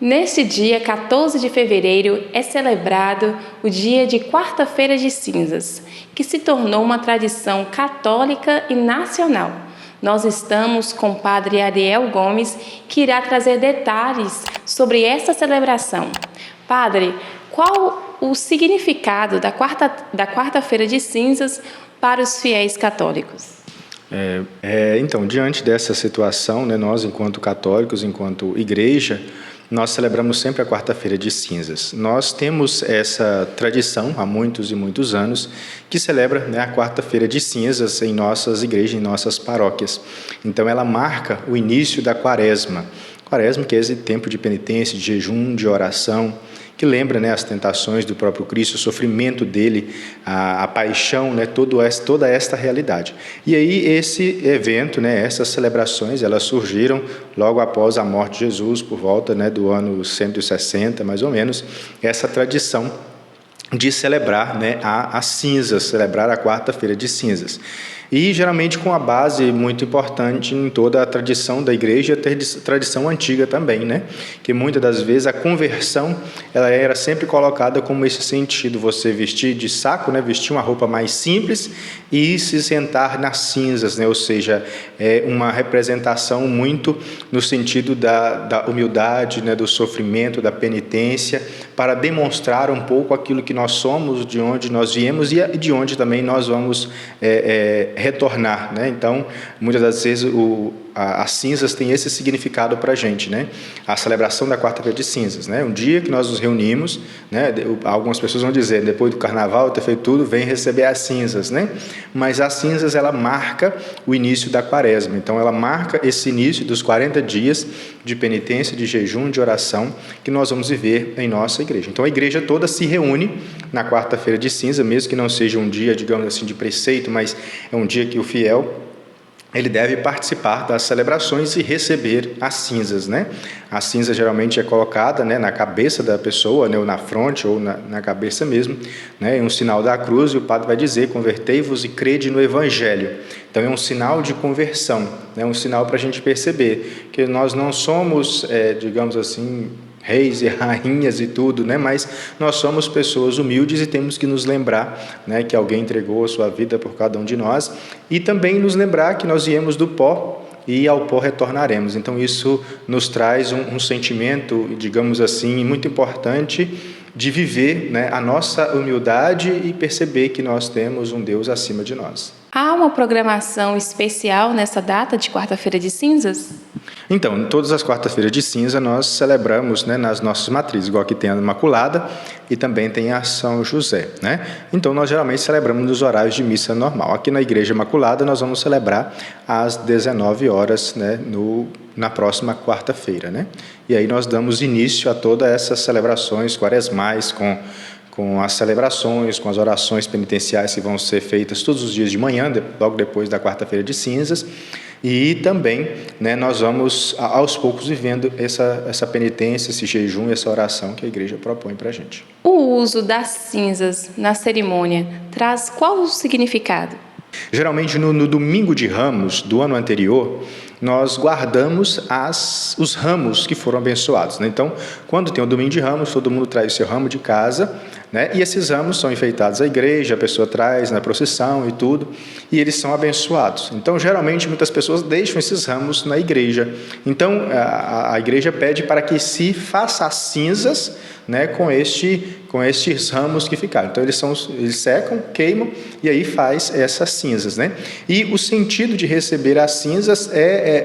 Neste dia 14 de fevereiro é celebrado o dia de Quarta-feira de Cinzas, que se tornou uma tradição católica e nacional. Nós estamos com o Padre Ariel Gomes, que irá trazer detalhes sobre essa celebração. Padre, qual o significado da Quarta-feira de Cinzas para os fiéis católicos? Então, diante dessa situação, né, nós, enquanto católicos, enquanto igreja, nós celebramos sempre a Quarta-feira de Cinzas. Nós temos essa tradição há muitos e muitos anos que celebra, né, a Quarta-feira de Cinzas em nossas igrejas, em nossas paróquias. Então, ela marca o início da Quaresma. Quaresma, que é esse tempo de penitência, de jejum, de oração, que lembra, né, as tentações do próprio Cristo, o sofrimento dele, a paixão, né, toda esta realidade. E aí esse evento, né, essas celebrações, elas surgiram logo após a morte de Jesus, por volta, né, do ano 160, mais ou menos, essa tradição de celebrar, né, as cinzas, celebrar a Quarta-feira de Cinzas. E geralmente com a base muito importante em toda a tradição da igreja, a tradição antiga também, né? Que muitas das vezes a conversão ela era sempre colocada como esse sentido, você vestir de saco, né? Vestir uma roupa mais simples e se sentar nas cinzas, né? Ou seja, é uma representação muito no sentido da humildade, né? Do sofrimento, da penitência, para demonstrar um pouco aquilo que nós somos, de onde nós viemos e de onde também nós vamos retornar, né? Então, muitas das vezes as cinzas têm esse significado para a gente, né? A celebração da Quarta-feira de Cinzas, né? Um dia que nós nos reunimos, né? Algumas pessoas vão dizer, depois do carnaval, ter feito tudo, vem receber as cinzas, né? Mas as cinzas, ela marca o início da Quaresma. Então, ela marca esse início dos 40 dias de penitência, de jejum, de oração, que nós vamos viver em nossa igreja. Então, a igreja toda se reúne na Quarta-feira de Cinza, mesmo que não seja um dia, digamos assim, de preceito, mas é um dia que o fiel ele deve participar das celebrações e receber as cinzas, né? A cinza geralmente é colocada, né, na cabeça da pessoa, né, ou na fronte, ou na cabeça mesmo, né, é um sinal da cruz, e o padre vai dizer, convertei-vos e crede no Evangelho. Então é um sinal de conversão, né, um sinal para a gente perceber que nós não somos, digamos assim, reis e rainhas e tudo, né? Mas nós somos pessoas humildes e temos que nos lembrar, né, que alguém entregou a sua vida por cada um de nós, e também nos lembrar que nós viemos do pó e ao pó retornaremos. Então isso nos traz um sentimento, digamos assim, muito importante de viver, né, a nossa humildade e perceber que nós temos um Deus acima de nós. Há uma programação especial nessa data de Quarta-feira de Cinzas? Então, em todas as quartas-feiras de cinza, nós celebramos, né, nas nossas matrizes, igual aqui tem a Imaculada e também tem a São José, né? Então, nós geralmente celebramos nos horários de missa normal. Aqui na Igreja Imaculada, nós vamos celebrar às 19 horas, né, na próxima quarta-feira, né? E aí nós damos início a todas essas celebrações quaresmais, com as celebrações, com as orações penitenciais que vão ser feitas todos os dias de manhã, logo depois da Quarta-feira de Cinzas. E também, né, nós vamos, aos poucos, vivendo essa penitência, esse jejum, essa oração que a igreja propõe para a gente. O uso das cinzas na cerimônia traz qual o significado? Geralmente, no domingo de Ramos do ano anterior, nós guardamos os ramos que foram abençoados, né? Então, quando tem o domingo de Ramos, todo mundo traz o seu ramo de casa, né? E esses ramos são enfeitados à igreja, a pessoa traz na procissão e tudo, e eles são abençoados. Então, geralmente, muitas pessoas deixam esses ramos na igreja. Então, a igreja pede para que se faça as cinzas, né, com estes ramos que ficaram. Então, eles secam, queimam, e aí faz essas cinzas, né? E o sentido de receber as cinzas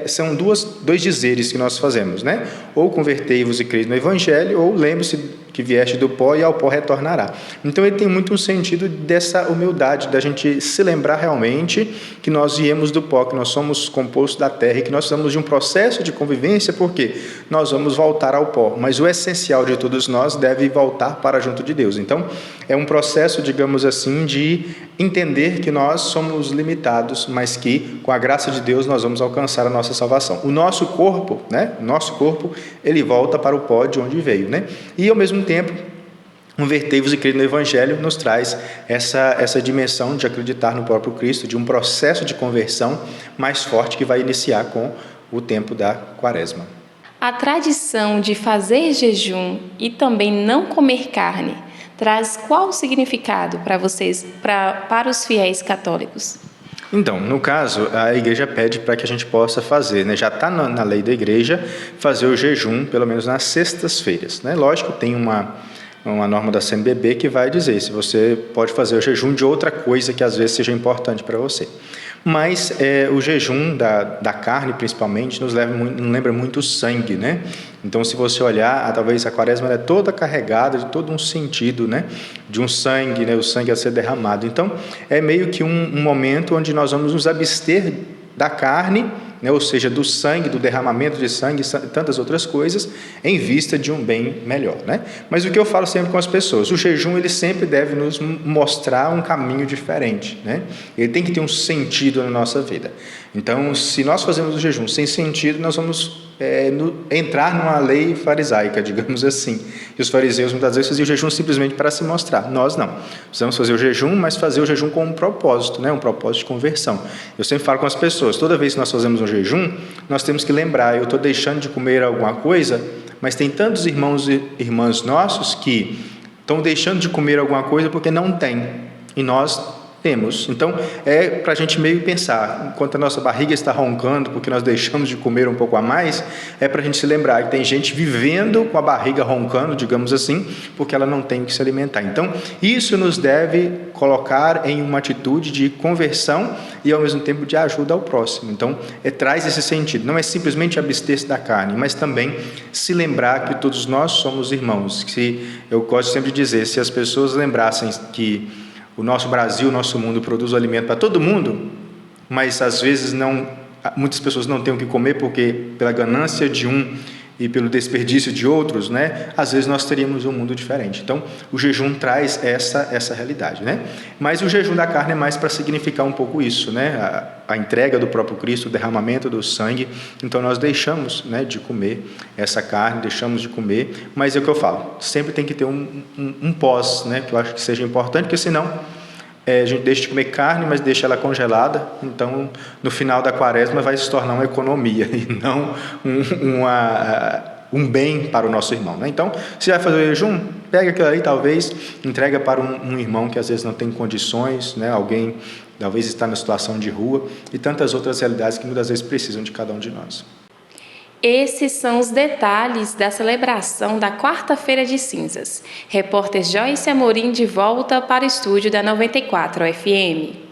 são dois dizeres que nós fazemos, né? Ou convertei-vos e crede no Evangelho, ou lembre-se que vieste do pó e ao pó retornará. Então, ele tem muito um sentido dessa humildade, da gente se lembrar realmente que nós viemos do pó, que nós somos compostos da terra e que nós precisamos de um processo de convivência, porque nós vamos voltar ao pó, mas o essencial de todos nós deve voltar para junto de Deus. Então, é um processo, digamos assim, de entender que nós somos limitados, mas que, com a graça de Deus, nós vamos alcançar a nossa salvação. O nosso corpo, né? Ele volta para o pó de onde veio, né? E, ao mesmo tempo, convertei-vos e crede no Evangelho nos traz essa dimensão de acreditar no próprio Cristo, de um processo de conversão mais forte que vai iniciar com o tempo da Quaresma. A tradição de fazer jejum e também não comer carne traz qual significado para vocês, para os fiéis católicos? Então, no caso, a igreja pede para que a gente possa fazer, né? Já está na lei da igreja, fazer o jejum, pelo menos nas sextas-feiras, né? Lógico, tem uma norma da CNBB que vai dizer se você pode fazer o jejum de outra coisa que às vezes seja importante para você. Mas o jejum da carne, principalmente, nos lembra muito o sangue, né? Então, se você olhar, talvez a quaresma é toda carregada de todo um sentido, né? De um sangue, né? O sangue a ser derramado. Então, é meio que um momento onde nós vamos nos abster da carne, né? Ou seja, do sangue, do derramamento de sangue e tantas outras coisas, em vista de um bem melhor, né? Mas o que eu falo sempre com as pessoas, o jejum ele sempre deve nos mostrar um caminho diferente, né? Ele tem que ter um sentido na nossa vida. Então, se nós fazemos o jejum sem sentido, nós vamos entrar numa lei farisaica, digamos assim. E os fariseus muitas vezes faziam o jejum simplesmente para se mostrar. Nós não. Precisamos fazer o jejum, mas fazer o jejum com um propósito, né? Um propósito de conversão. Eu sempre falo com as pessoas, toda vez que nós fazemos um jejum, nós temos que lembrar, eu estou deixando de comer alguma coisa, mas tem tantos irmãos e irmãs nossos que estão deixando de comer alguma coisa porque não tem. E nós temos. Então, é para a gente meio pensar, enquanto a nossa barriga está roncando, porque nós deixamos de comer um pouco a mais, é para a gente se lembrar que tem gente vivendo com a barriga roncando, digamos assim, porque ela não tem o que se alimentar. Então, isso nos deve colocar em uma atitude de conversão e, ao mesmo tempo, de ajuda ao próximo. Então, traz esse sentido. Não é simplesmente abster-se da carne, mas também se lembrar que todos nós somos irmãos. Eu gosto sempre de dizer, se as pessoas lembrassem que o nosso Brasil, o nosso mundo produz o alimento para todo mundo, mas às vezes muitas pessoas não têm o que comer porque pela ganância de um e pelo desperdício de outros, né? Às vezes nós teríamos um mundo diferente. Então, o jejum traz essa realidade, né? Mas o jejum da carne é mais para significar um pouco isso, né? A entrega do próprio Cristo, o derramamento do sangue. Então, nós deixamos, né, de comer essa carne, deixamos de comer, mas é o que eu falo, sempre tem que ter um pós, né? Que eu acho que seja importante, porque senão a gente deixa de comer carne, mas deixa ela congelada, então no final da quaresma vai se tornar uma economia e não um bem para o nosso irmão, né? Então, se vai fazer o jejum, pega aquilo aí, talvez, entrega para um irmão que às vezes não tem condições, né? Alguém talvez está na situação de rua e tantas outras realidades que muitas vezes precisam de cada um de nós. Esses são os detalhes da celebração da Quarta-feira de Cinzas. Repórter Joyce Amorim de volta para o estúdio da 94 FM.